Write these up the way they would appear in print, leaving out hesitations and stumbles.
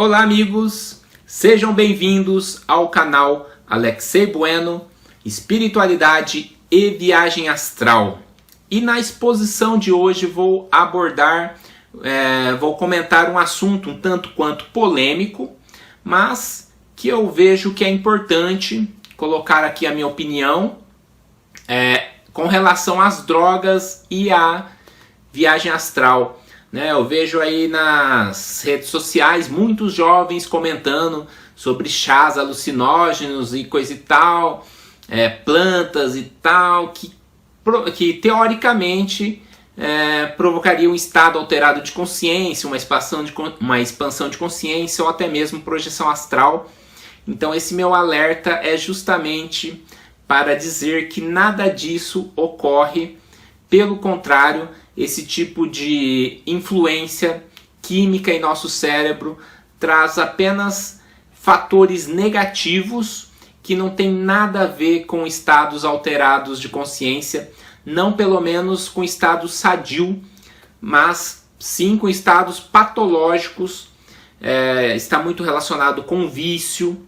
Olá amigos, sejam bem-vindos ao canal Alexei Bueno, Espiritualidade e Viagem Astral. E na exposição de hoje vou comentar um assunto um tanto quanto polêmico, mas que eu vejo que é importante colocar aqui a minha opinião com relação às drogas e à viagem astral. Eu vejo aí nas redes sociais muitos jovens comentando sobre chás alucinógenos e coisa e tal, plantas e tal, que teoricamente provocaria um estado alterado de consciência, uma expansão de consciência ou até mesmo projeção astral. Então esse meu alerta é justamente para dizer que nada disso ocorre. Pelo contrário, esse tipo de influência química em nosso cérebro traz apenas fatores negativos que não tem nada a ver com estados alterados de consciência, não pelo menos com estado sadio, mas sim com estados patológicos. Está muito relacionado com vício,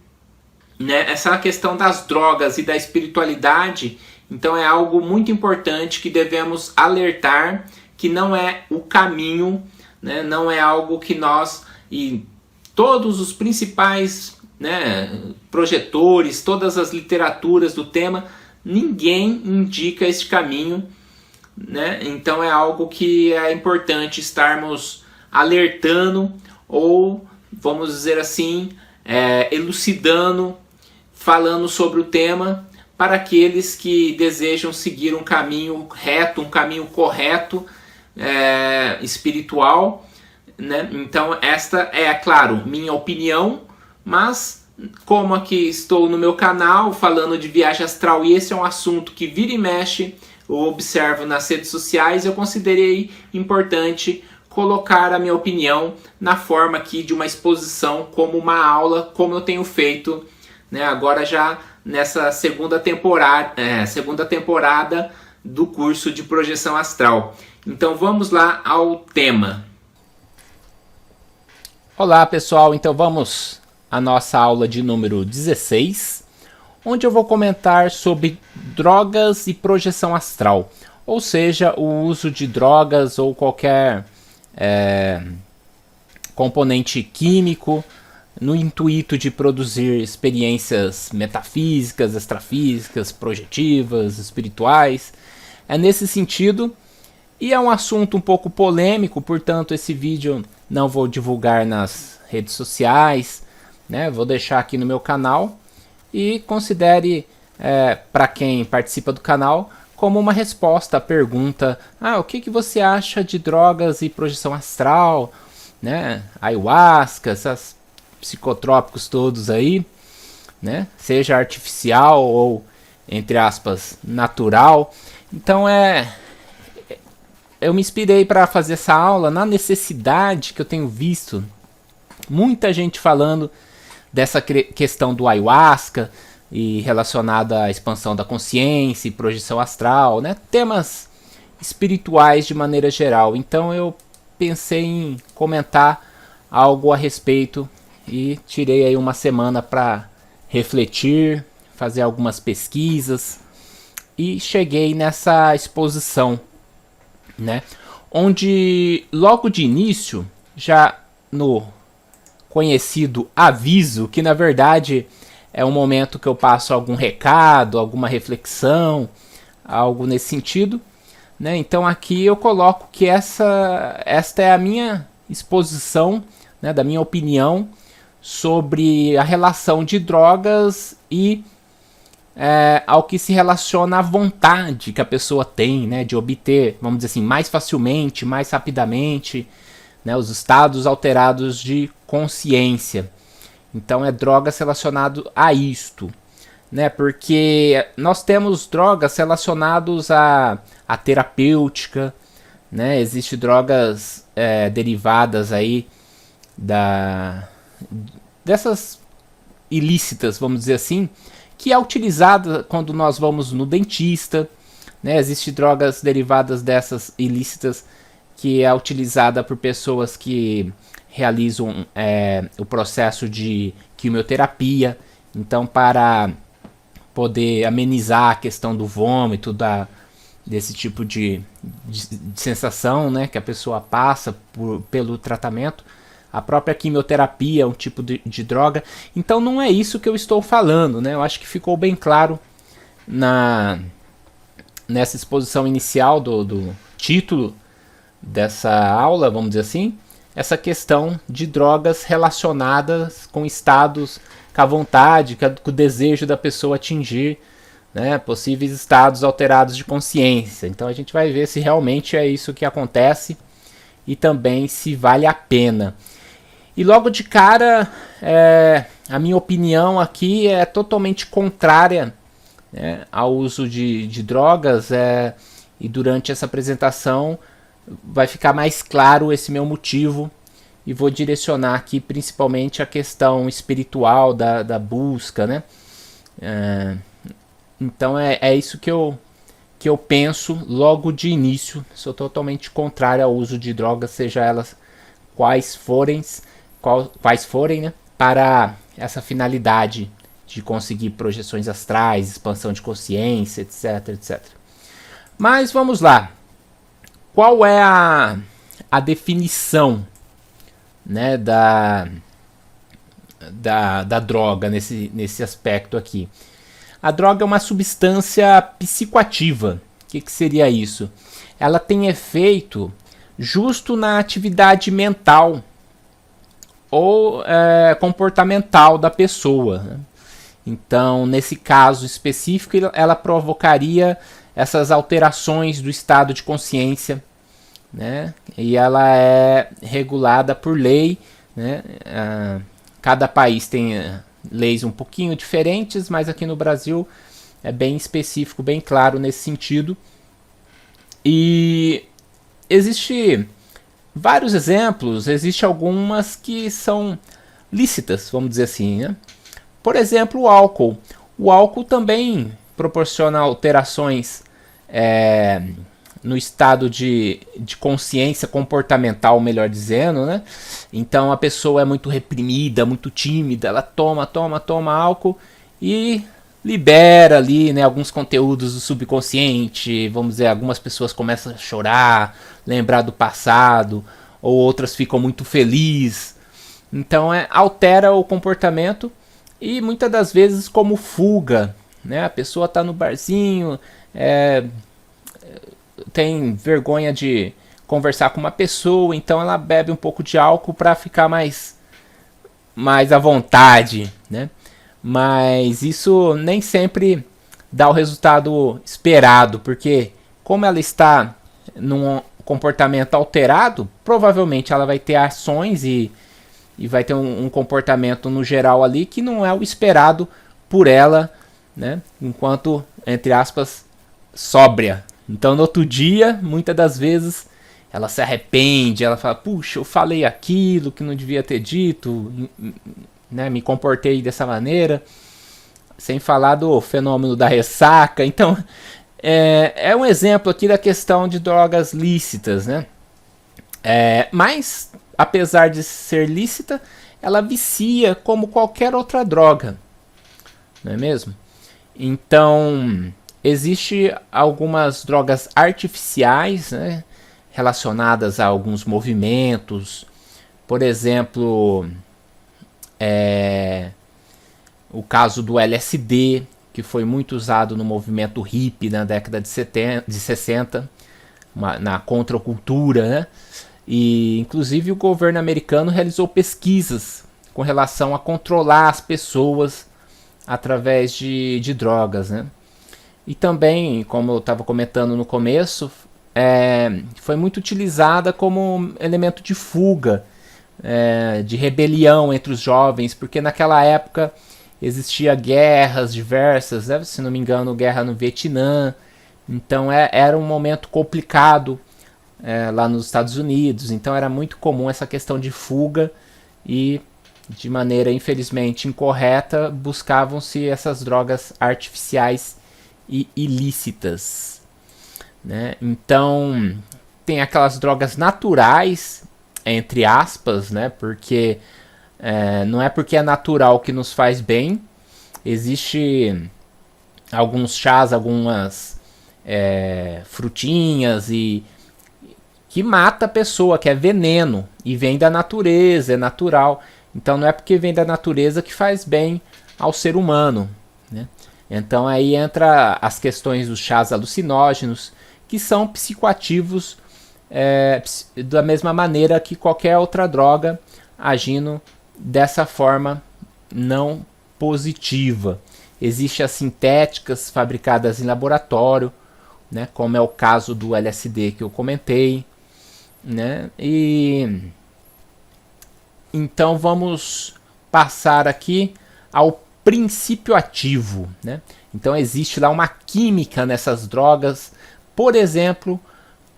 Essa questão das drogas e da espiritualidade, então é algo muito importante que devemos alertar, que não é o caminho, não é algo que nós e todos os principais projetores, todas as literaturas do tema, ninguém indica este caminho, Então é algo que é importante estarmos alertando ou, vamos dizer assim, elucidando, falando sobre o tema para aqueles que desejam seguir um caminho reto, um caminho correto, espiritual, Então esta é, claro, minha opinião, mas como aqui estou no meu canal falando de viagem astral e esse é um assunto que vira e mexe eu observo nas redes sociais, eu considerei importante colocar a minha opinião na forma aqui de uma exposição, como uma aula, como eu tenho feito, agora já nessa segunda temporada do curso de projeção astral. Então vamos lá ao tema. Olá pessoal, então vamos à nossa aula de número 16, onde eu vou comentar sobre drogas e projeção astral, ou seja, o uso de drogas ou qualquer componente químico no intuito de produzir experiências metafísicas, extrafísicas, projetivas, espirituais. É nesse sentido, e é um assunto um pouco polêmico, portanto esse vídeo não vou divulgar nas redes sociais, vou deixar aqui no meu canal e considere, para quem participa do canal, como uma resposta à pergunta: o que você acha de drogas e projeção astral, ayahuasca, esses psicotrópicos todos aí, seja artificial ou, entre aspas, natural. Então eu me inspirei para fazer essa aula na necessidade que eu tenho visto muita gente falando dessa questão do ayahuasca e relacionada à expansão da consciência e projeção astral, temas espirituais de maneira geral. Então eu pensei em comentar algo a respeito e tirei aí uma semana para refletir, fazer algumas pesquisas e cheguei nessa exposição, onde logo de início, já no conhecido aviso, que na verdade é um momento que eu passo algum recado, alguma reflexão, algo nesse sentido, Então aqui eu coloco que esta é a minha exposição, da minha opinião sobre a relação de drogas e ao que se relaciona à vontade que a pessoa tem, de obter, vamos dizer assim, mais facilmente, mais rapidamente, os estados alterados de consciência. Então é drogas relacionado a isto, porque nós temos drogas relacionadas à terapêutica, Existem drogas derivadas aí dessas ilícitas, vamos dizer assim, que é utilizada quando nós vamos no dentista, Existem drogas derivadas dessas ilícitas que é utilizada por pessoas que realizam o processo de quimioterapia. Então, para poder amenizar a questão do vômito, desse tipo de sensação, né, que a pessoa passa pelo tratamento, a própria quimioterapia é um tipo de droga. Então não é isso que eu estou falando, né? Eu acho que ficou bem claro nessa exposição inicial do título dessa aula, vamos dizer assim, essa questão de drogas relacionadas com estados, com a vontade, com o desejo da pessoa atingir, né, possíveis estados alterados de consciência. Então a gente vai ver se realmente é isso que acontece e também se vale a pena. E logo de cara, a minha opinião aqui é totalmente contrária, né, ao uso de drogas, e durante essa apresentação vai ficar mais claro esse meu motivo, e vou direcionar aqui principalmente a questão espiritual da busca, né? Então é isso que eu penso logo de início. Sou totalmente contrário ao uso de drogas, seja elas quais forem, né, para essa finalidade de conseguir projeções astrais, expansão de consciência, etc, etc. Mas vamos lá. Qual é a definição, né, da droga nesse aspecto aqui? A droga é uma substância psicoativa. O que seria isso? Ela tem efeito justo na atividade mental ou comportamental da pessoa, né? Então, nesse caso específico, ela provocaria essas alterações do estado de consciência, né? E ela é regulada por lei, né? Cada país tem leis um pouquinho diferentes, mas aqui no Brasil é bem específico, bem claro nesse sentido. E existe vários exemplos, existe algumas que são lícitas, vamos dizer assim, né? Por exemplo, o álcool. O álcool também proporciona alterações no estado de consciência comportamental, melhor dizendo, né? Então a pessoa é muito reprimida, muito tímida, ela toma álcool e libera ali, né, alguns conteúdos do subconsciente. Vamos dizer, algumas pessoas começam a chorar, lembrar do passado, ou outras ficam muito felizes. Então altera o comportamento e muitas das vezes como fuga, né? A pessoa está no barzinho, tem vergonha de conversar com uma pessoa, então ela bebe um pouco de álcool para ficar mais à vontade, né? Mas isso nem sempre dá o resultado esperado, porque como ela está num comportamento alterado, provavelmente ela vai ter ações e vai ter um comportamento no geral ali que não é o esperado por ela, né? Enquanto, entre aspas, sóbria. Então no outro dia, muitas das vezes, ela se arrepende, ela fala, puxa, eu falei aquilo que não devia ter dito, né? Me comportei dessa maneira, sem falar do fenômeno da ressaca. Então é um exemplo aqui da questão de drogas lícitas, né? Mas, apesar de ser lícita, ela vicia como qualquer outra droga, não é mesmo? Então, existe algumas drogas artificiais, né, relacionadas a alguns movimentos. Por exemplo, o caso do LSD, que foi muito usado no movimento hippie na década de 60, na contracultura, né? E inclusive o governo americano realizou pesquisas com relação a controlar as pessoas através de drogas, né? E também, como eu estava comentando no começo, foi muito utilizada como elemento de fuga, de rebelião entre os jovens, porque naquela época existia guerras diversas, né? Se não me engano, guerra no Vietnã. Então era um momento complicado lá nos Estados Unidos. Então era muito comum essa questão de fuga e, de maneira infelizmente incorreta, buscavam-se essas drogas artificiais e ilícitas, né? Então tem aquelas drogas naturais entre aspas, né? Porque não é porque é natural que nos faz bem. Existe alguns chás, algumas frutinhas e que mata a pessoa, que é veneno e vem da natureza, é natural. Então não é porque vem da natureza que faz bem ao ser humano, né? Então aí entra as questões dos chás alucinógenos, que são psicoativos da mesma maneira que qualquer outra droga, agindo dessa forma não positiva. Existem as sintéticas fabricadas em laboratório, né, como é o caso do LSD que eu comentei, né? E então vamos passar aqui ao princípio ativo, né? Então existe lá uma química nessas drogas, por exemplo,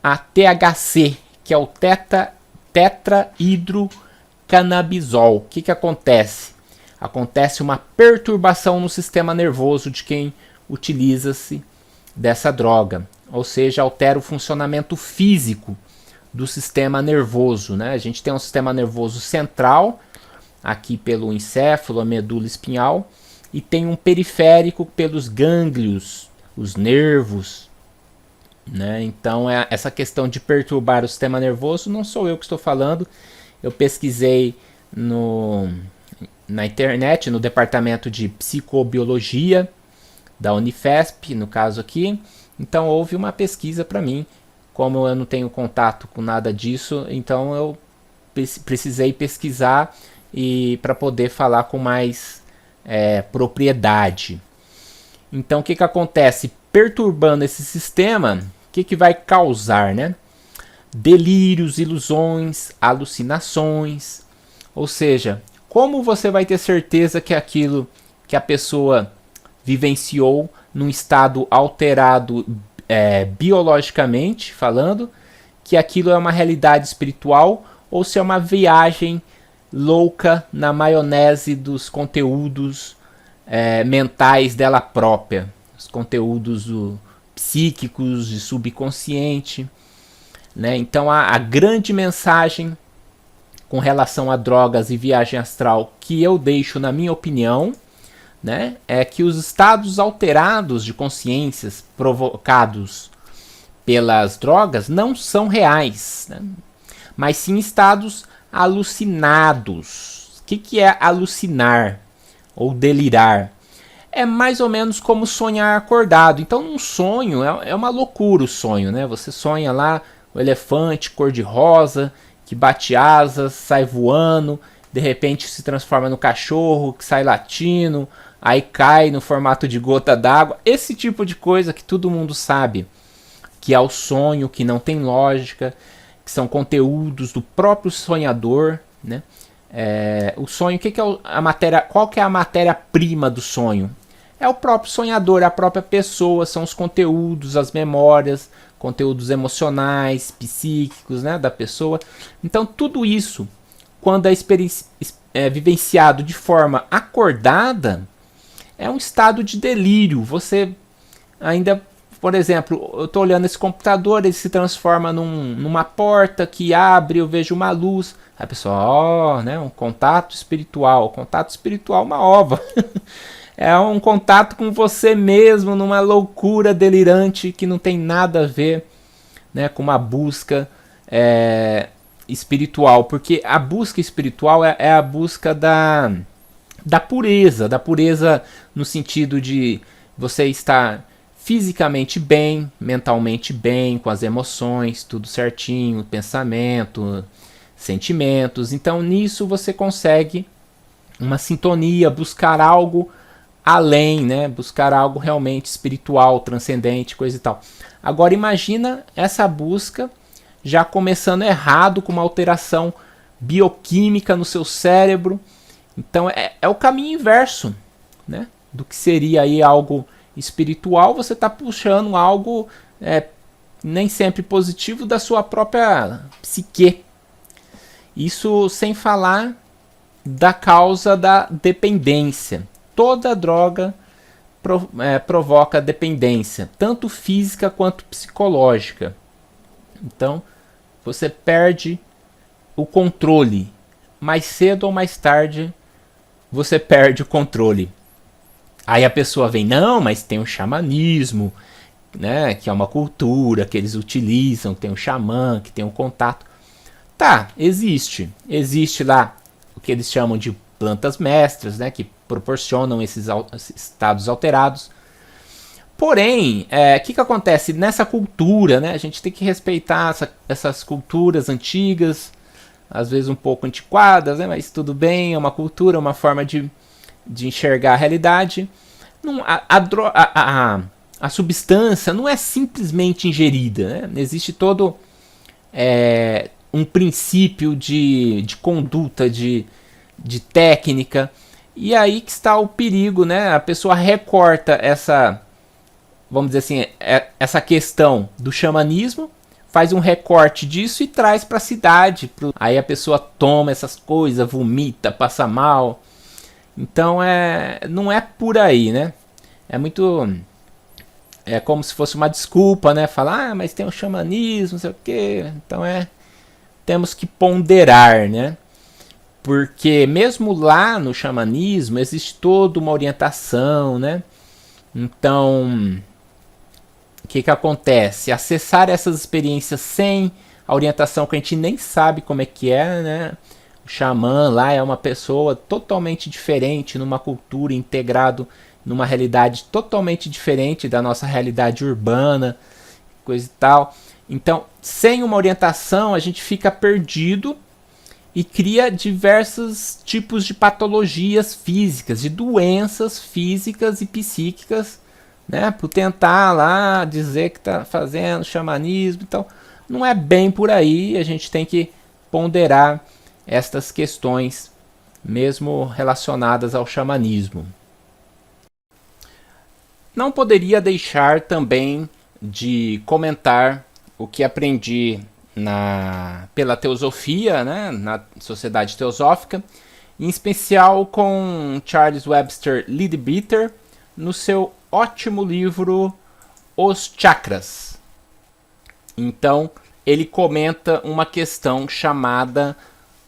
a THC, que é o tetrahidrocannabisol. O que acontece? Acontece uma perturbação no sistema nervoso de quem utiliza-se dessa droga, ou seja, altera o funcionamento físico do sistema nervoso, né? A gente tem um sistema nervoso central, aqui pelo encéfalo, a medula espinhal, e tem um periférico pelos gânglios, os nervos, né? Então essa questão de perturbar o sistema nervoso não sou eu que estou falando. Eu pesquisei na internet, no departamento de psicobiologia da Unifesp, no caso aqui. Então houve uma pesquisa para mim. Como eu não tenho contato com nada disso, então eu precisei pesquisar e para poder falar com mais propriedade. Então o que acontece? Perturbando esse sistema, o que vai causar, né? Delírios, ilusões, alucinações. Ou seja, como você vai ter certeza que aquilo que a pessoa vivenciou num estado alterado biologicamente falando, que aquilo é uma realidade espiritual ou se é uma viagem louca na maionese dos conteúdos mentais dela própria, os conteúdos psíquicos e subconsciente, né? Então a grande mensagem com relação a drogas e viagem astral que eu deixo, na minha opinião, né, é que os estados alterados de consciências provocados pelas drogas não são reais, né, mas sim estados alucinados. O que é alucinar ou delirar? É mais ou menos como sonhar acordado. Então, um sonho é uma loucura o sonho, né? Você sonha lá o elefante cor-de-rosa que bate asas, sai voando, de repente se transforma no cachorro que sai latindo, aí cai no formato de gota d'água. Esse tipo de coisa que todo mundo sabe que é o sonho, que não tem lógica, que são conteúdos do próprio sonhador, né? O sonho, que é a matéria? Qual que é a matéria-prima do sonho? É o próprio sonhador, a própria pessoa, são os conteúdos, as memórias, conteúdos emocionais, psíquicos, né, da pessoa. Então tudo isso, quando é vivenciado de forma acordada, é um estado de delírio. Você ainda, por exemplo, eu estou olhando esse computador, ele se transforma numa porta que abre, eu vejo uma luz. A pessoa, né, um contato espiritual. Contato espiritual, uma ova. É um contato com você mesmo, numa loucura delirante que não tem nada a ver, né, com uma busca espiritual. Porque a busca espiritual é a busca da pureza no sentido de você estar fisicamente bem, mentalmente bem, com as emoções, tudo certinho, pensamento, sentimentos. Então nisso você consegue uma sintonia, buscar algo além, né? Buscar algo realmente espiritual, transcendente, coisa e tal. Agora imagina essa busca já começando errado, com uma alteração bioquímica no seu cérebro. Então é o caminho inverso, né, do que seria aí algo espiritual. Você está puxando algo nem sempre positivo da sua própria psique. Isso sem falar da causa da dependência. Toda droga provoca dependência, tanto física quanto psicológica. Então, você perde o controle. Mais cedo ou mais tarde você perde o controle. Aí a pessoa vem, não, mas tem o xamanismo, né, que é uma cultura que eles utilizam, tem o xamã, que tem um contato. Tá, existe. Existe lá o que eles chamam de plantas mestras, né, que proporcionam esses estados alterados. Porém, o que acontece nessa cultura, né? A gente tem que respeitar essas culturas antigas, às vezes um pouco antiquadas, né? Mas tudo bem, é uma cultura, uma forma de enxergar a realidade. Não, a substância não é simplesmente ingerida, né? Existe todo um princípio de conduta, de técnica. E aí que está o perigo, né? A pessoa recorta essa, vamos dizer assim, essa questão do xamanismo, faz um recorte disso e traz para a cidade. Aí a pessoa toma essas coisas, vomita, passa mal. Então não é por aí, né? É muito... É como se fosse uma desculpa, né? Falar, mas tem o xamanismo, não sei o quê. Então temos que ponderar, né? Porque mesmo lá no xamanismo existe toda uma orientação, né? Então, o que acontece? Acessar essas experiências sem a orientação que a gente nem sabe como é que é, né? O xamã lá é uma pessoa totalmente diferente, numa cultura, integrado numa realidade totalmente diferente da nossa realidade urbana, coisa e tal. Então, sem uma orientação, a gente fica perdido e cria diversos tipos de patologias físicas, de doenças físicas e psíquicas, né? Por tentar lá dizer que está fazendo xamanismo. Então, não é bem por aí, a gente tem que ponderar estas questões, mesmo relacionadas ao xamanismo. Não poderia deixar também de comentar o que aprendi pela teosofia, né, na Sociedade Teosófica, em especial com Charles Webster Leadbeater, no seu ótimo livro Os Chakras. Então, ele comenta uma questão chamada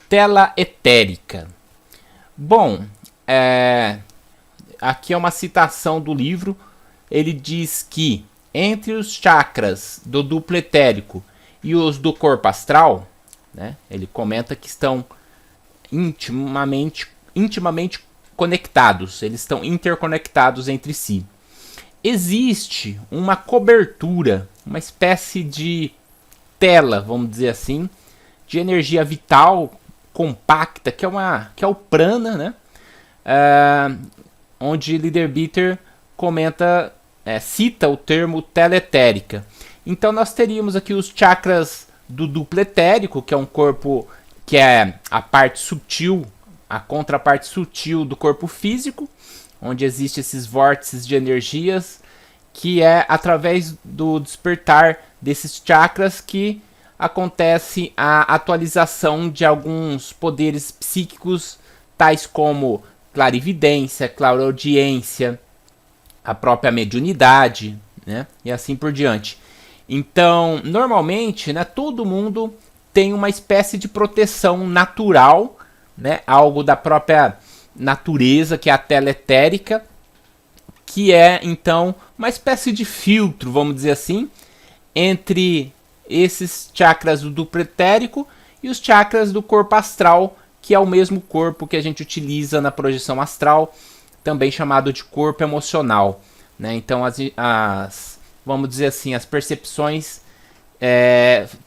tela etérica. Bom, aqui é uma citação do livro. Ele diz que entre os chakras do duplo etérico e os do corpo astral, né, ele comenta que estão intimamente conectados, eles estão interconectados entre si. Existe uma cobertura, uma espécie de tela, vamos dizer assim, de energia vital compacta, que é o prana, né? Onde Leadbeater comenta, cita o termo tela etérica. Então nós teríamos aqui os chakras do duplo etérico, que é um corpo que é a parte sutil, a contraparte sutil do corpo físico, onde existem esses vórtices de energias, que é através do despertar desses chakras que acontece a atualização de alguns poderes psíquicos, tais como clarividência, clareaudiência, a própria mediunidade, né? E assim por diante. Então, normalmente, né, todo mundo tem uma espécie de proteção natural, né, algo da própria natureza, que é a tela etérica, que é, então, uma espécie de filtro, vamos dizer assim, entre esses chakras do duplo etérico e os chakras do corpo astral, que é o mesmo corpo que a gente utiliza na projeção astral, também chamado de corpo emocional, né? Então, vamos dizer assim, as percepções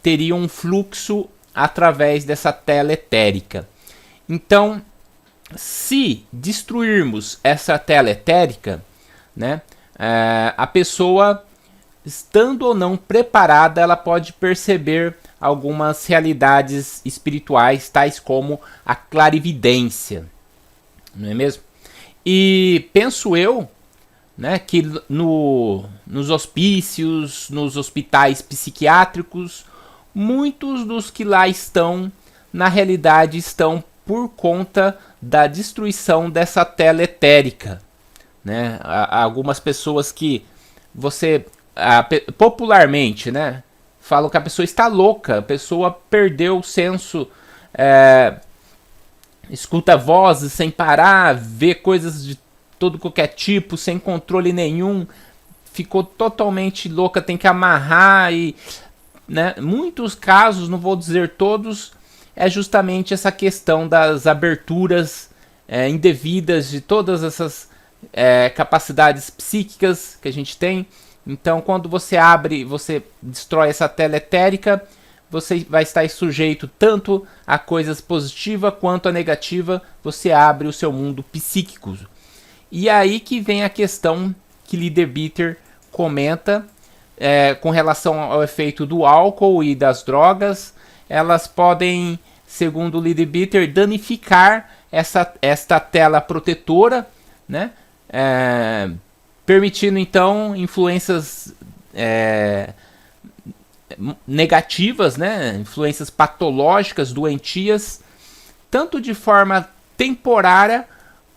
teriam um fluxo através dessa tela etérica. Então, se destruirmos essa tela etérica, né, a pessoa, estando ou não preparada, ela pode perceber algumas realidades espirituais, tais como a clarividência, não é mesmo? E penso eu, né, que nos hospícios, nos hospitais psiquiátricos, muitos dos que lá estão, na realidade, estão por conta da destruição dessa tela etérica, né? Há algumas pessoas que você popularmente, né, falam que a pessoa está louca, a pessoa perdeu o senso escuta vozes sem parar, vê coisas de todo qualquer tipo, sem controle nenhum, ficou totalmente louca, tem que amarrar e... né? Muitos casos, não vou dizer todos, é justamente essa questão das aberturas indevidas de todas essas capacidades psíquicas que a gente tem. Então, quando você abre, você destrói essa tela etérica, você vai estar sujeito tanto a coisas positivas quanto a negativa, você abre o seu mundo psíquico. E aí que vem a questão que Leader-Bitter comenta com relação ao efeito do álcool e das drogas. Elas podem, segundo o Leader-Bitter, danificar esta tela protetora, né? Permitindo então influências negativas, né? Influências patológicas, doentias, tanto de forma temporária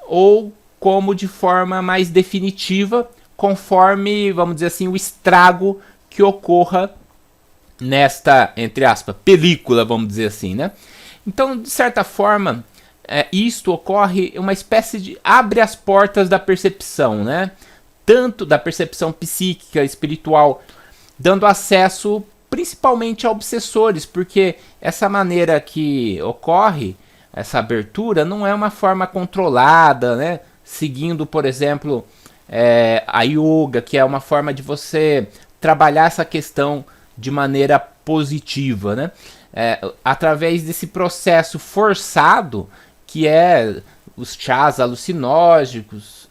ou como de forma mais definitiva, conforme, vamos dizer assim, o estrago que ocorra nesta, entre aspas, película, vamos dizer assim, né? Então, de certa forma, isto ocorre uma espécie de abre as portas da percepção, né? Tanto da percepção psíquica, espiritual, dando acesso principalmente a obsessores, porque essa maneira que ocorre, essa abertura, não é uma forma controlada, né? Seguindo, por exemplo, a yoga, que é uma forma de você trabalhar essa questão de maneira positiva, né? Através desse processo forçado, que é os chás alucinógenos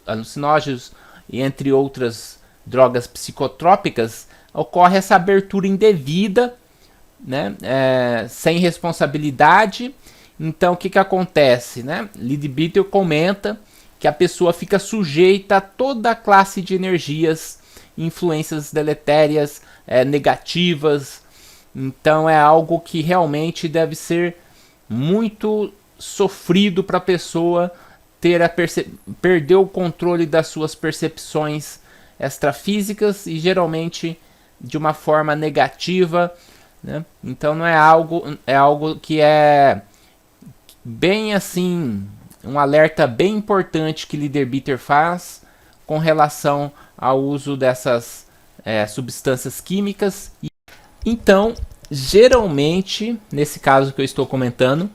e entre outras drogas psicotrópicas, ocorre essa abertura indevida, né? Sem responsabilidade. Então, o que acontece, né? Leader-Bitter comenta que a pessoa fica sujeita a toda a classe de energias, influências deletérias, negativas. Então, é algo que realmente deve ser muito sofrido para a pessoa perder o controle das suas percepções extrafísicas e geralmente de uma forma negativa, né? Então não é algo que é bem assim, um alerta bem importante que Leader-Bitter faz com relação ao uso dessas substâncias químicas. Então, geralmente, nesse caso que eu estou comentando,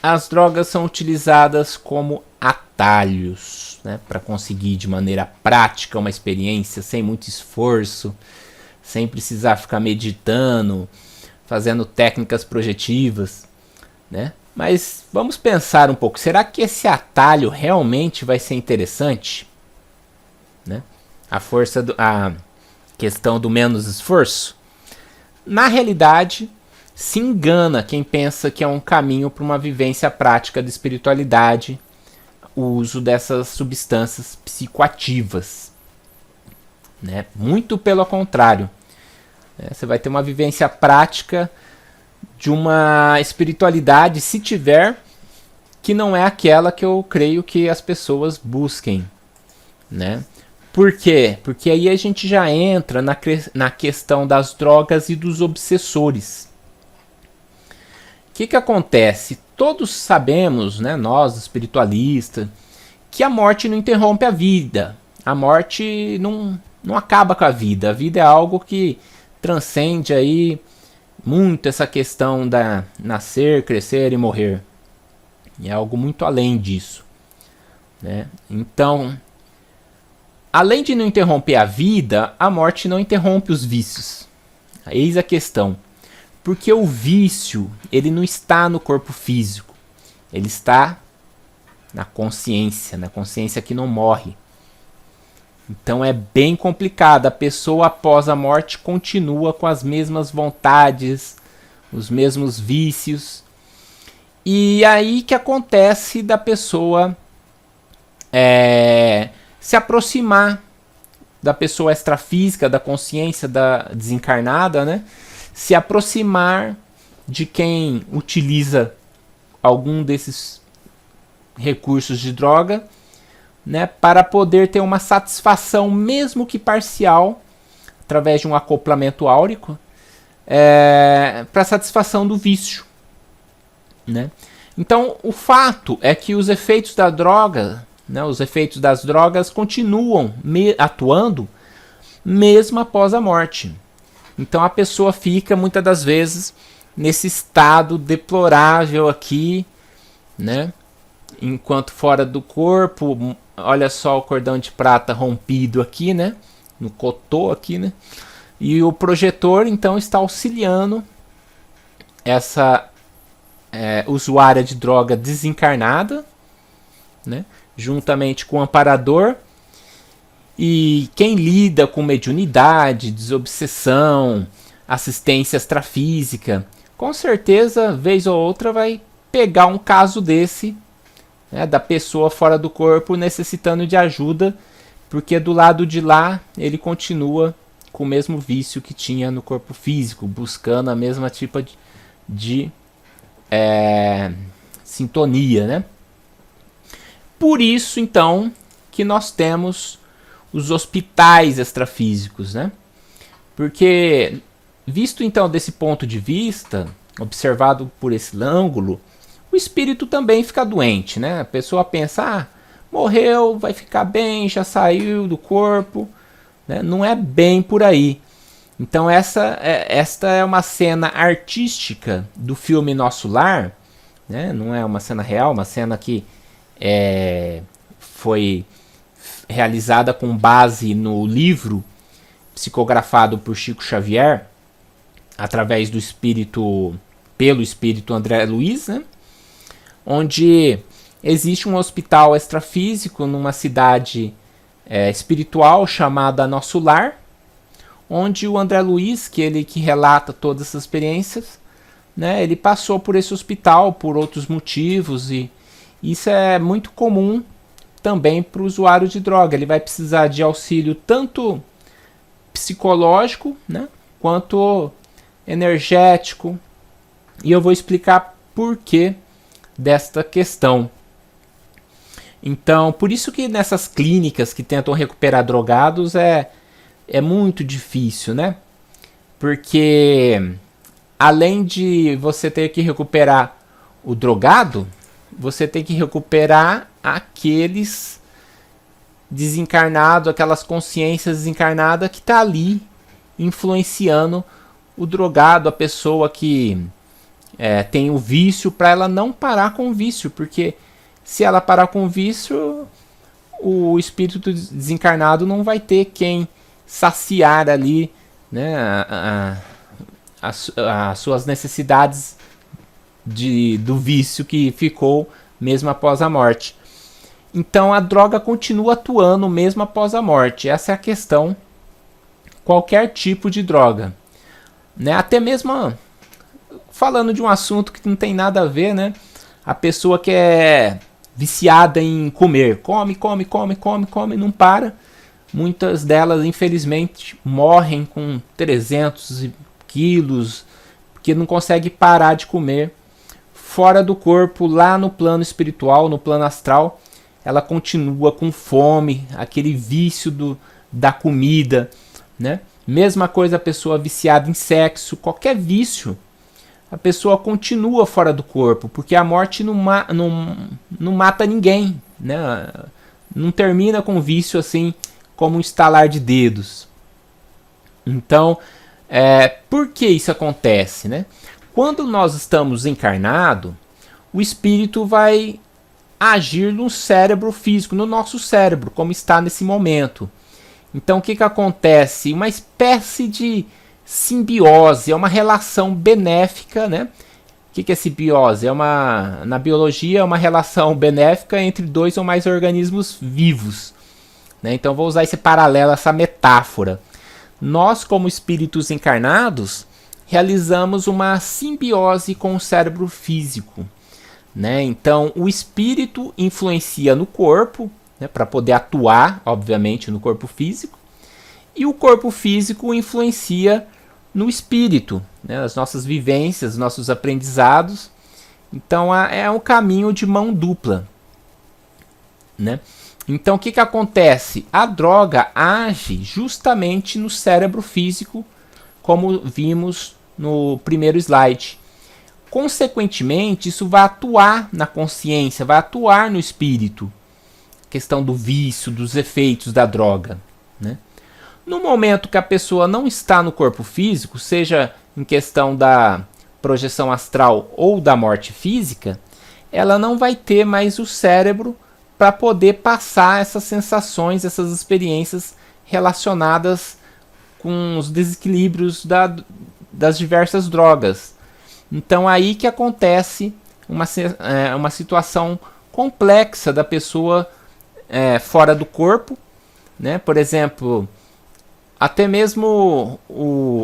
as drogas são utilizadas como atalhos, né, para conseguir de maneira prática uma experiência sem muito esforço, sem precisar ficar meditando, fazendo técnicas projetivas, né? Mas vamos pensar um pouco, será que esse atalho realmente vai ser interessante? Né? A questão do menos esforço? Na realidade, se engana quem pensa que é um caminho para uma vivência prática de espiritualidade, o uso dessas substâncias psicoativas, né? Muito pelo contrário, né? Você vai ter uma vivência prática de uma espiritualidade, se tiver, que não é aquela que eu creio que as pessoas busquem, né? Por quê? Porque aí a gente já entra na questão das drogas e dos obsessores. O que acontece? Todos sabemos, né, nós espiritualistas, que a morte não interrompe a vida. A morte não acaba com a vida. A vida é algo que transcende aí muito essa questão da nascer, crescer e morrer. É algo muito além disso, né? Então, além de não interromper a vida, a morte não interrompe os vícios. Eis a questão. Porque o vício, ele não está no corpo físico. Ele está na consciência que não morre. Então é bem complicado. A pessoa após a morte continua com as mesmas vontades, os mesmos vícios. E aí que acontece da pessoa se aproximar da pessoa extrafísica, da consciência da desencarnada, né? Se aproximar de quem utiliza algum desses recursos de droga, né, para poder ter uma satisfação, mesmo que parcial, através de um acoplamento áurico, para satisfação do vício. né? Então, o fato é que os efeitos da droga, né, os efeitos das drogas continuam atuando mesmo após a morte. Então, a pessoa fica, muitas das vezes, nesse estado deplorável aqui, né? Enquanto fora do corpo, olha só o cordão de prata rompido aqui, né? No cotô aqui, né? E o projetor, então, está auxiliando essa usuária de droga desencarnada, né? Juntamente com o amparador. E quem lida com mediunidade, desobsessão, assistência extrafísica, com certeza, vez ou outra, vai pegar um caso desse, né, da pessoa fora do corpo necessitando de ajuda, porque do lado de lá ele continua com o mesmo vício que tinha no corpo físico, buscando a mesma tipo de sintonia, né? Por isso, então, que nós temos os hospitais extrafísicos, né? Porque, visto então desse ponto de vista, observado por esse ângulo, o espírito também fica doente, né? A pessoa pensa, morreu, vai ficar bem, já saiu do corpo, né? Não é bem por aí. Então esta é uma cena artística do filme Nosso Lar, né? Não é uma cena real, uma cena que foi realizada com base no livro psicografado por Chico Xavier, através do pelo espírito André Luiz, né? Onde existe um hospital extrafísico numa cidade espiritual chamada Nosso Lar, onde o André Luiz, que relata todas essas experiências, né, ele passou por esse hospital por outros motivos, e isso é muito comum também para o usuário de droga. Ele vai precisar de auxílio tanto psicológico, né, quanto energético, e eu vou explicar por que desta questão. Então, por isso que nessas clínicas que tentam recuperar drogados é muito difícil, né? Porque além de você ter que recuperar o drogado, você tem que recuperar aqueles desencarnados, aquelas consciências desencarnadas que tá ali influenciando o drogado, a pessoa que tem o vício, para ela não parar com o vício, porque se ela parar com o vício, o espírito desencarnado não vai ter quem saciar ali, né, as suas necessidades do vício que ficou mesmo após a morte. Então a droga continua atuando mesmo após a morte. Essa é a questão. Qualquer tipo de droga, né? Até mesmo falando de um assunto que não tem nada a ver, né? A pessoa que é viciada em comer, come, não para. Muitas delas, infelizmente, morrem com 300 quilos, porque não consegue parar de comer. Fora do corpo, lá no plano espiritual, no plano astral, ela continua com fome, aquele vício da comida, né? Mesma coisa a pessoa viciada em sexo, qualquer vício, a pessoa continua fora do corpo, porque a morte não mata ninguém, né? Não termina com vício assim como um estalar de dedos. Então, por que isso acontece, né? Quando nós estamos encarnados, o espírito vai agir no cérebro físico, no nosso cérebro, como está nesse momento. Então, o que acontece? Uma espécie de simbiose, é uma relação benéfica, né? O que é simbiose? Na biologia, é uma relação benéfica entre dois ou mais organismos vivos, né? Então, vou usar esse paralelo, essa metáfora. Nós, como espíritos encarnados, realizamos uma simbiose com o cérebro físico, né? Então, o espírito influencia no corpo, né, para poder atuar, obviamente, no corpo físico, e o corpo físico influencia no espírito, né, as nossas vivências, nossos aprendizados. Então, é um caminho de mão dupla, né? Então, o que acontece? A droga age justamente no cérebro físico, como vimos no primeiro slide, consequentemente, isso vai atuar na consciência, vai atuar no espírito. Questão do vício, dos efeitos da droga, né? No momento que a pessoa não está no corpo físico, seja em questão da projeção astral ou da morte física, ela não vai ter mais o cérebro para poder passar essas sensações, essas experiências relacionadas com os desequilíbrios das diversas drogas. Então aí que acontece uma situação complexa da pessoa fora do corpo, né? Por exemplo, até mesmo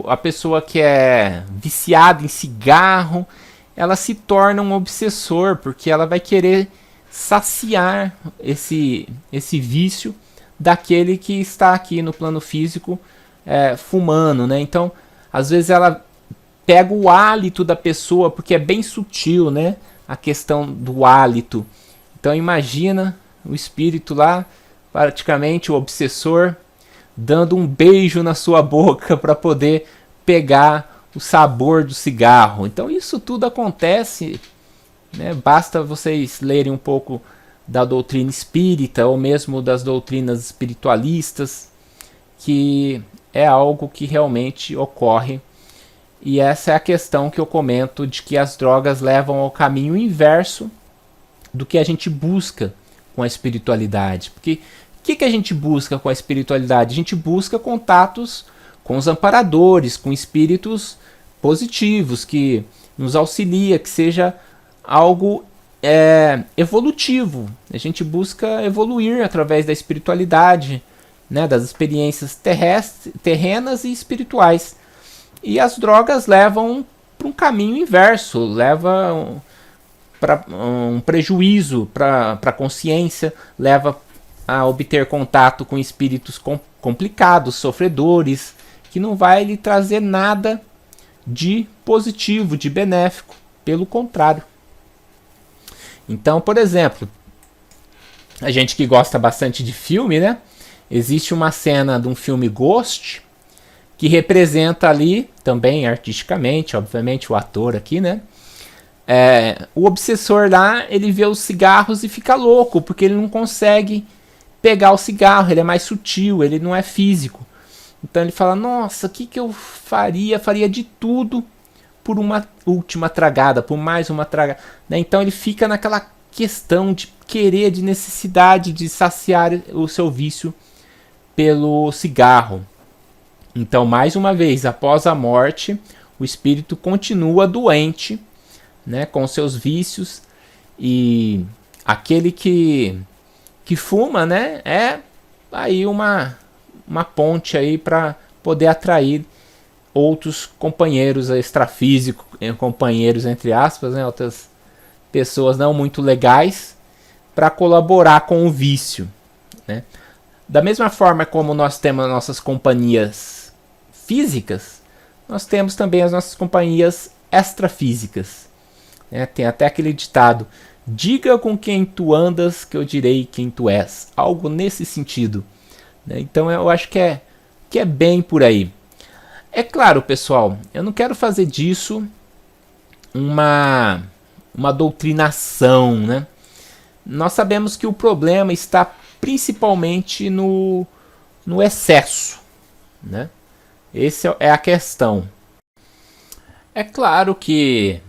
a pessoa que é viciada em cigarro, ela se torna um obsessor, porque ela vai querer saciar esse vício daquele que está aqui no plano físico fumando, né? Então, às vezes ela pega o hálito da pessoa, porque é bem sutil, né? A questão do hálito. Então imagina o espírito lá, praticamente o obsessor, dando um beijo na sua boca para poder pegar o sabor do cigarro. Então isso tudo acontece, né? Basta vocês lerem um pouco da doutrina espírita ou mesmo das doutrinas espiritualistas, que é algo que realmente ocorre. E essa é a questão que eu comento, de que as drogas levam ao caminho inverso do que a gente busca com a espiritualidade. Porque o que a gente busca com a espiritualidade? A gente busca contatos com os amparadores, com espíritos positivos, que nos auxilia, que seja algo evolutivo. A gente busca evoluir através da espiritualidade, né, das experiências terrenas e espirituais. E as drogas levam para um caminho inverso, levam para um prejuízo para a consciência, leva a obter contato com espíritos complicados, sofredores, que não vai lhe trazer nada de positivo, de benéfico, pelo contrário. Então, por exemplo, a gente que gosta bastante de filme, né? Existe uma cena de um filme Ghost, que representa ali, também artisticamente, obviamente, o ator aqui, né? O obsessor lá, ele vê os cigarros e fica louco, porque ele não consegue pegar o cigarro, ele é mais sutil, ele não é físico. Então ele fala, nossa, o que eu faria? Faria de tudo por uma última tragada, por mais uma tragada. Né? Então ele fica naquela questão de querer, de necessidade de saciar o seu vício pelo cigarro. Então, mais uma vez, após a morte, o espírito continua doente, né, com seus vícios, e aquele que fuma, né, é aí uma ponte aí para poder atrair outros companheiros extrafísicos, companheiros entre aspas, né, outras pessoas não muito legais, para colaborar com o vício, né? Da mesma forma como nós temos nossas companhias físicas, nós temos também as nossas companhias extrafísicas. Tem até aquele ditado, diga com quem tu andas que eu direi quem tu és. Algo nesse sentido. Então eu acho que é bem por aí. É claro, pessoal, eu não quero fazer disso uma doutrinação, né? Nós sabemos que o problema está principalmente no excesso, né? Essa é a questão. É claro que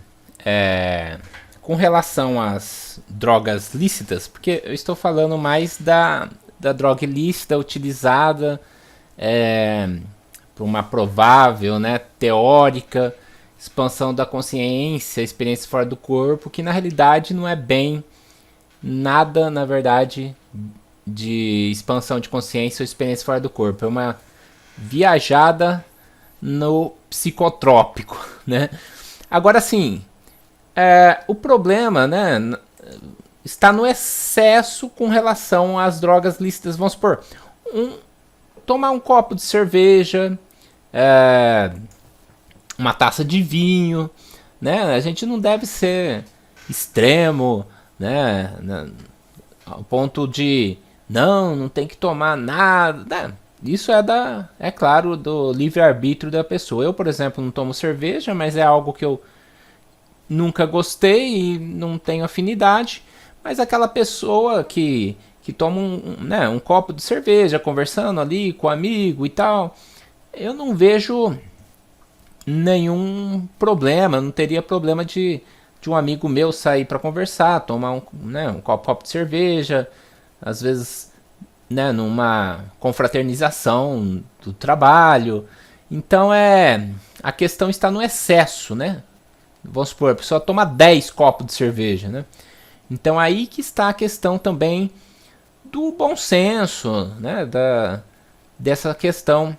com relação às drogas lícitas, porque eu estou falando mais da droga ilícita utilizada por uma provável, né, teórica expansão da consciência, experiência fora do corpo, que na realidade não é bem nada, na verdade, de expansão de consciência ou experiência fora do corpo. É uma viajada no psicotrópico, né? Agora sim, o problema, né, está no excesso com relação às drogas lícitas. Vamos supor, tomar um copo de cerveja, uma taça de vinho, né? A gente não deve ser extremo, né, ao ponto de não tem que tomar nada, né? Isso é claro, do livre-arbítrio da pessoa. Eu, por exemplo, não tomo cerveja, mas é algo que eu nunca gostei e não tenho afinidade, mas aquela pessoa que toma um copo de cerveja conversando ali com o amigo e tal, eu não vejo nenhum problema, não teria problema de um amigo meu sair para conversar, tomar um copo de cerveja, às vezes, né, numa confraternização do trabalho. Então a questão está no excesso, né? Vamos supor, a pessoa toma 10 copos de cerveja, né? Então aí que está a questão também do bom senso, né? Dessa questão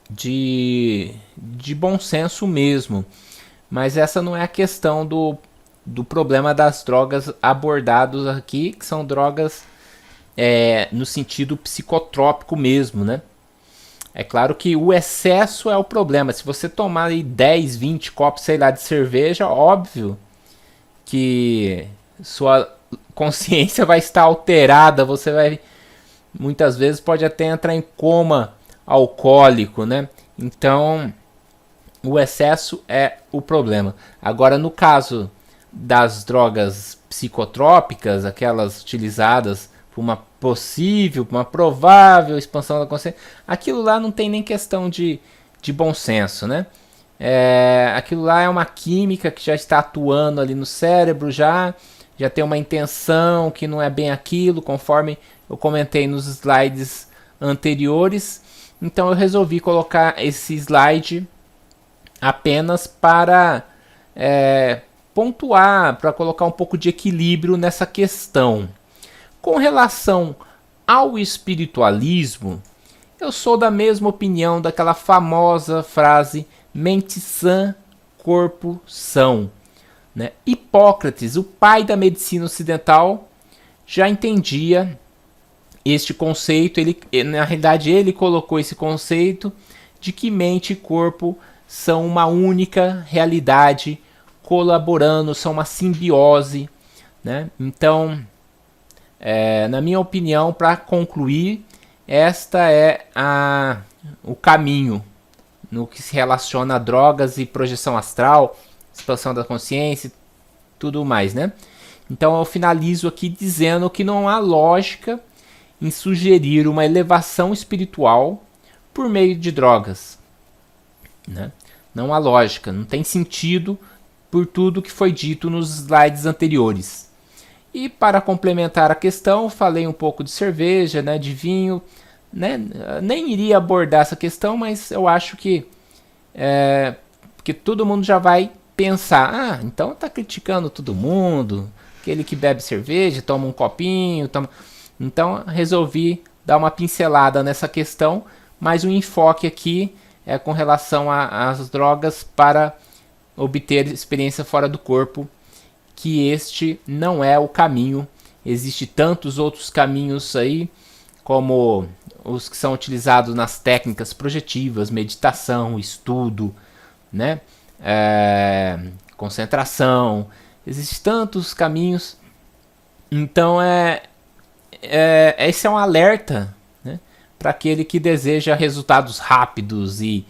de bom senso mesmo. Mas essa não é a questão do problema das drogas abordados aqui, que são drogas no sentido psicotrópico mesmo, né? É claro que o excesso é o problema. Se você tomar aí 10, 20 copos, sei lá, de cerveja, óbvio que sua consciência vai estar alterada, você vai, muitas vezes, pode até entrar em coma alcoólico, né? Então, o excesso é o problema. Agora, no caso das drogas psicotrópicas, aquelas utilizadas por uma possível, uma provável expansão da consciência, aquilo lá não tem nem questão de bom senso, né? Aquilo lá é uma química que já está atuando ali no cérebro, já tem uma intenção que não é bem aquilo, conforme eu comentei nos slides anteriores. Então eu resolvi colocar esse slide apenas para pontuar, para colocar um pouco de equilíbrio nessa questão. Com relação ao espiritualismo, eu sou da mesma opinião daquela famosa frase mente sã, corpo são. Né? Hipócrates, o pai da medicina ocidental, já entendia este conceito. Na realidade, ele colocou esse conceito de que mente e corpo são uma única realidade colaborando, são uma simbiose. Né? Então, na minha opinião, para concluir, esta é o caminho no que se relaciona a drogas e projeção astral, expansão da consciência e tudo mais, né? Então eu finalizo aqui dizendo que não há lógica em sugerir uma elevação espiritual por meio de drogas, né? Não há lógica, não tem sentido por tudo que foi dito nos slides anteriores. E para complementar a questão, falei um pouco de cerveja, né, de vinho, né? Nem iria abordar essa questão, mas eu acho que todo mundo já vai pensar, então tá criticando todo mundo, aquele que bebe cerveja, toma um copinho, Então resolvi dar uma pincelada nessa questão, mas o enfoque aqui é com relação às drogas para obter experiência fora do corpo, que este não é o caminho. Existem tantos outros caminhos aí, como os que são utilizados nas técnicas projetivas, meditação, estudo, né? Concentração. Existem tantos caminhos. Então esse é um alerta, né, para aquele que deseja resultados rápidos e,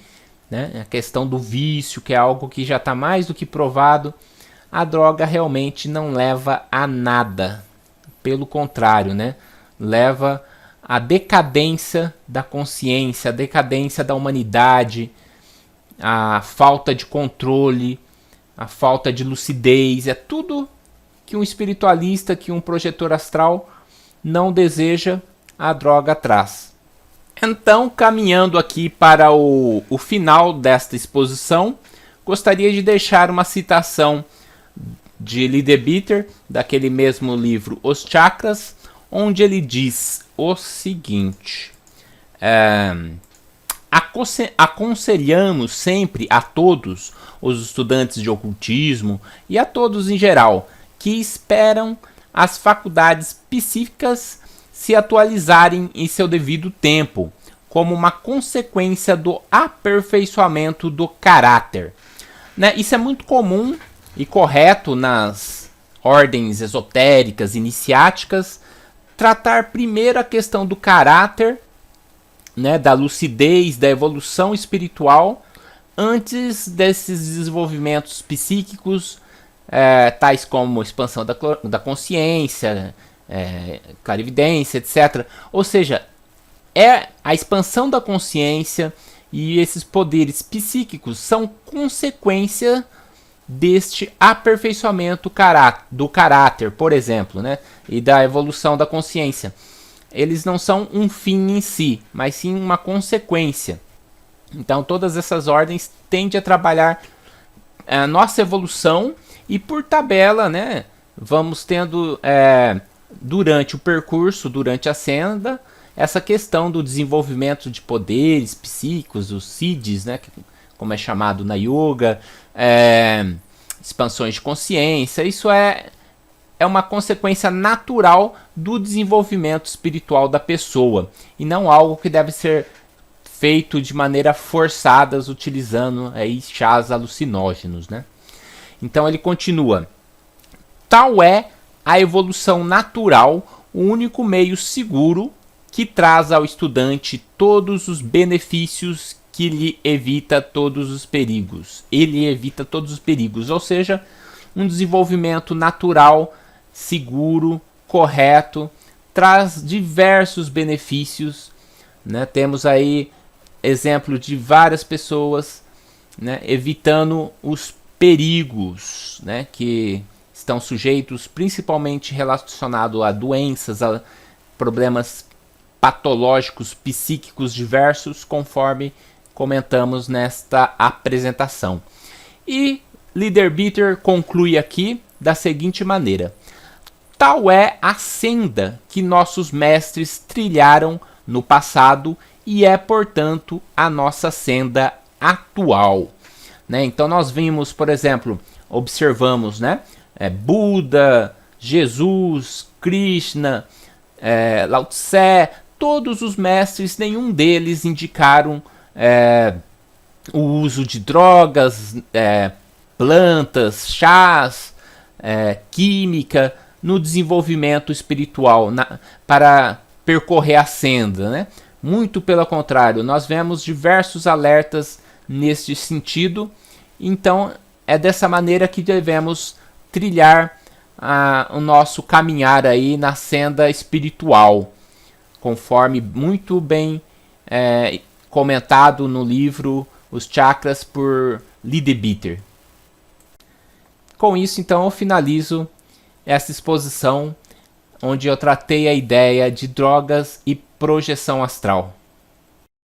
né, a questão do vício, que é algo que já está mais do que provado. A droga realmente não leva a nada. Pelo contrário, né, leva à decadência da consciência, a decadência da humanidade, a falta de controle, a falta de lucidez. É tudo que um espiritualista, que um projetor astral não deseja, a droga traz. Então, caminhando aqui para o final desta exposição, gostaria de deixar uma citação de Lee Demeter, daquele mesmo livro Os Chakras, onde ele diz o seguinte: aconselhamos sempre a todos os estudantes de ocultismo e a todos em geral que esperam as faculdades psíquicas se atualizarem em seu devido tempo, como uma consequência do aperfeiçoamento do caráter. Né? Isso é muito comum e correto nas ordens esotéricas, iniciáticas, tratar primeiro a questão do caráter, né, da lucidez, da evolução espiritual, antes desses desenvolvimentos psíquicos, tais como expansão da consciência, clarividência, etc. Ou seja, é a expansão da consciência e esses poderes psíquicos são consequência deste aperfeiçoamento do caráter, por exemplo, né? E da evolução da consciência. Eles não são um fim em si, mas sim uma consequência. Então todas essas ordens tendem a trabalhar a nossa evolução e por tabela, né, vamos tendo durante o percurso, durante a senda, essa questão do desenvolvimento de poderes psíquicos, os siddhis, né, como é chamado na yoga, expansões de consciência. Isso é uma consequência natural do desenvolvimento espiritual da pessoa e não algo que deve ser feito de maneira forçada, utilizando aí chás alucinógenos, né? Então ele continua: tal é a evolução natural, o único meio seguro que traz ao estudante todos os benefícios, que lhe evita todos os perigos. Ele evita todos os perigos, ou seja, um desenvolvimento natural, seguro, correto, traz diversos benefícios, né? Temos aí exemplo de várias pessoas, né, evitando os perigos, né, que estão sujeitos principalmente relacionados a doenças, a problemas patológicos, psíquicos diversos, conforme comentamos nesta apresentação. E Leader-Beater conclui aqui da seguinte maneira: tal é a senda que nossos mestres trilharam no passado e é, portanto, a nossa senda atual. Né? Então nós vimos, por exemplo, observamos, né, Buda, Jesus, Krishna, Lao Tse, todos os mestres, nenhum deles indicaram o uso de drogas, plantas, chás, química no desenvolvimento espiritual, para percorrer a senda, né? Muito pelo contrário, nós vemos diversos alertas neste sentido. Então é dessa maneira que devemos trilhar o nosso caminhar aí na senda espiritual, conforme muito bem comentado no livro Os Chakras por Leader-Beater. Com isso, então, eu finalizo essa exposição onde eu tratei a ideia de drogas e projeção astral.